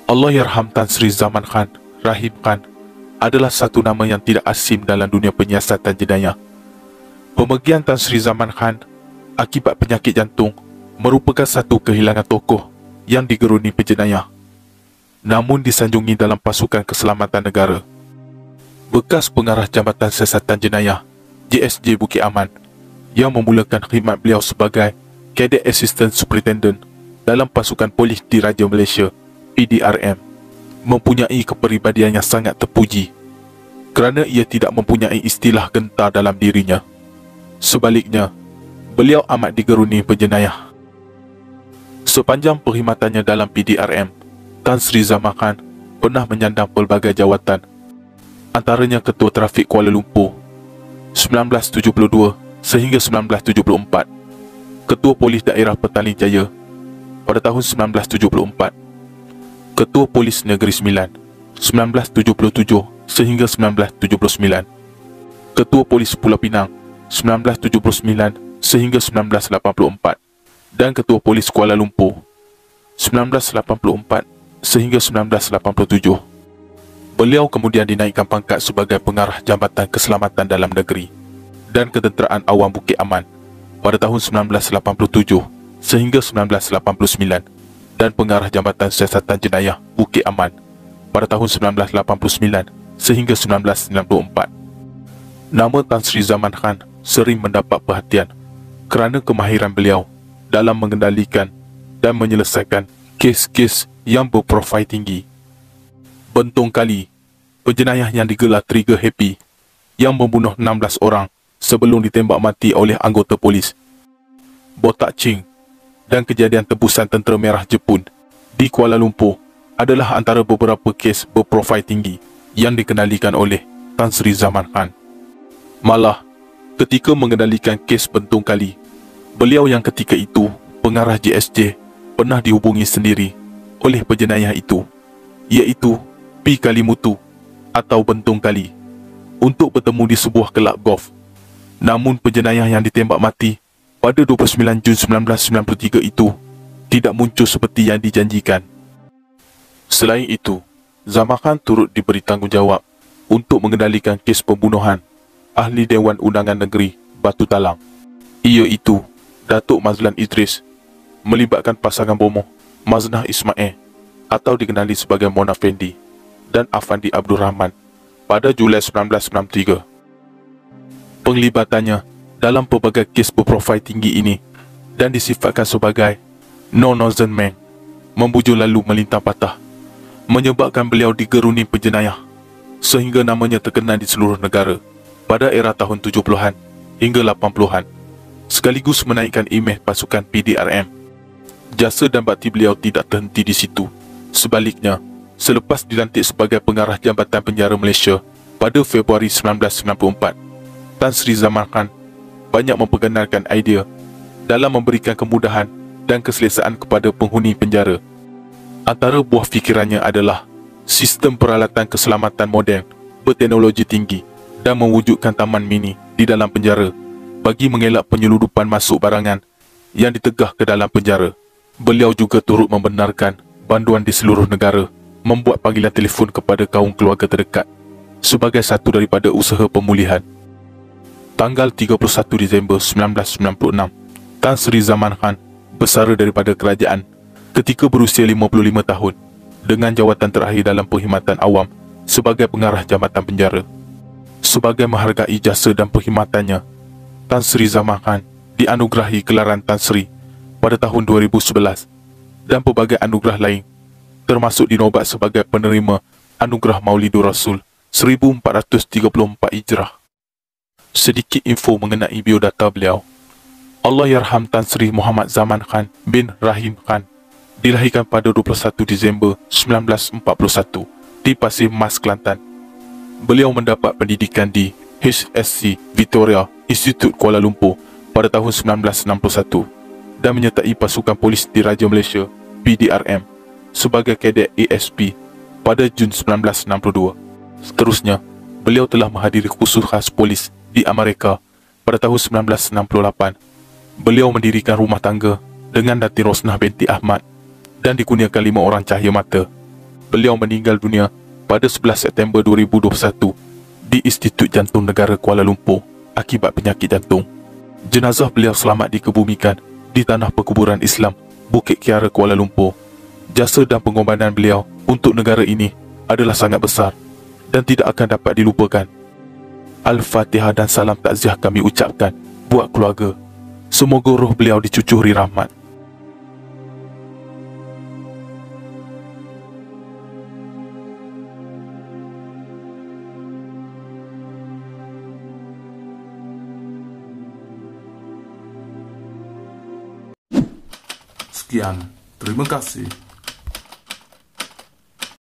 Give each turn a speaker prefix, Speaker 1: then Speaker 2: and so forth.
Speaker 1: Allahyarham Tan Sri Zaman Khan, Rahim Khan adalah satu nama yang tidak asing dalam dunia penyiasatan jenayah. Pemergian Tan Sri Zaman Khan akibat penyakit jantung merupakan satu kehilangan tokoh yang digeruni penjenayah, namun disanjungi dalam pasukan keselamatan negara. Bekas pengarah Jambatan Siasatan Jenayah JSJ Bukit Aman yang memulakan khidmat beliau sebagai Cadet Assistant Superintendent dalam pasukan polis Diraja Malaysia PDRM mempunyai kepribadian yang sangat terpuji kerana ia tidak mempunyai istilah gentar dalam dirinya. Sebaliknya, beliau amat digeruni penjenayah. Sepanjang perkhidmatannya dalam PDRM, Tan Sri Zaman Khan pernah menyandang pelbagai jawatan, antaranya Ketua Trafik Kuala Lumpur 1972 sehingga 1974, Ketua Polis Daerah Petaling Jaya pada tahun 1974, Ketua Polis Negeri Sembilan 1977 sehingga 1979, Ketua Polis Pulau Pinang 1979 sehingga 1984, dan Ketua Polis Kuala Lumpur 1984 sehingga 1987. Beliau kemudian dinaikkan pangkat sebagai pengarah Jambatan Keselamatan Dalam Negeri dan Ketenteraan Awam Bukit Aman pada tahun 1987 sehingga 1989, dan pengarah Jambatan Siasatan Jenayah Bukit Aman pada tahun 1989 sehingga 1994. Nama Tan Sri Zaman Khan sering mendapat perhatian kerana kemahiran beliau dalam mengendalikan dan menyelesaikan kes-kes yang berprofil tinggi. Bentong Kali, penjenayah yang digelar Trigger Happy yang membunuh 16 orang sebelum ditembak mati oleh anggota polis. Botak Ching dan kejadian tebusan Tentera Merah Jepun di Kuala Lumpur adalah antara beberapa kes berprofil tinggi yang dikendalikan oleh Tan Sri Zaman Khan. Malah, ketika mengendalikan kes Bentong Kali, beliau yang ketika itu pengarah JSJ pernah dihubungi sendiri oleh penjenayah itu, iaitu P. Kalimutu atau Bentong Kali, untuk bertemu di sebuah kelab golf. Namun penjenayah yang ditembak mati pada 29 Jun 1993 itu tidak muncul seperti yang dijanjikan. Selain itu, Zaman Khan turut diberi tanggungjawab untuk mengendalikan kes pembunuhan Ahli Dewan Undangan Negeri Batu Talang, iaitu Datuk Mazlan Idris, melibatkan pasangan bomoh Maznah Ismail atau dikenali sebagai Mona Fendi dan Afandi Abdul Rahman pada Julai 1993. Penglibatannya dalam pelbagai kes berprofil tinggi ini dan disifatkan sebagai no-nonsense man, membujuk lalu melintang patah, menyebabkan beliau digeruni penjenayah sehingga namanya terkenal di seluruh negara pada era tahun 70-an hingga 80-an, sekaligus menaikkan imej pasukan PDRM. Jasa dan bakti beliau tidak terhenti di situ. Sebaliknya, selepas dilantik sebagai pengarah Jambatan Penjara Malaysia pada Februari 1994, Tan Sri Zaman Khan banyak memperkenalkan idea dalam memberikan kemudahan dan keselesaan kepada penghuni penjara. Antara buah fikirannya adalah sistem peralatan keselamatan moden berteknologi tinggi dan mewujudkan taman mini di dalam penjara bagi mengelak penyeludupan masuk barangan yang ditegah ke dalam penjara. Beliau juga turut membenarkan banduan di seluruh negara membuat panggilan telefon kepada kaum keluarga terdekat sebagai satu daripada usaha pemulihan. Tanggal 31 Disember 1996, Tan Sri Zaman Khan bersara daripada kerajaan ketika berusia 55 tahun dengan jawatan terakhir dalam perkhidmatan awam sebagai pengarah Jambatan Penjara. Sebagai menghargai jasa dan perkhidmatannya, Tan Sri Zaman Khan dianugerahi gelaran Tan Sri pada tahun 2011 dan pelbagai anugerah lain, termasuk dinobat sebagai penerima Anugerah Maulidur Rasul 1434 Hijrah. Sedikit info mengenai biodata beliau. Allahyarham Tan Sri Muhammad Zaman Khan bin Rahim Khan dilahirkan pada 21 Disember 1941 di Pasir Mas, Kelantan. Beliau mendapat pendidikan di HSC Victoria Institute Kuala Lumpur pada tahun 1961 dan menyertai pasukan polis Diraja Malaysia PDRM sebagai kadet ASP pada Jun 1962. Seterusnya, beliau telah menghadiri kursus khas polis di Amerika pada tahun 1968. Beliau mendirikan rumah tangga dengan Datin Rosnah binti Ahmad dan dikurniakan 5 orang cahaya mata. beliau meninggal dunia pada 11 September 2021 di Institut Jantung Negara Kuala Lumpur akibat penyakit jantung. Jenazah beliau selamat dikebumikan di tanah perkuburan Islam Bukit Kiara, Kuala Lumpur. Jasa dan pengorbanan beliau untuk negara ini adalah sangat besar dan tidak akan dapat dilupakan. Al-Fatihah dan salam takziah kami ucapkan buat keluarga. Semoga roh beliau dicucuri rahmat.
Speaker 2: Sekian, terima kasih.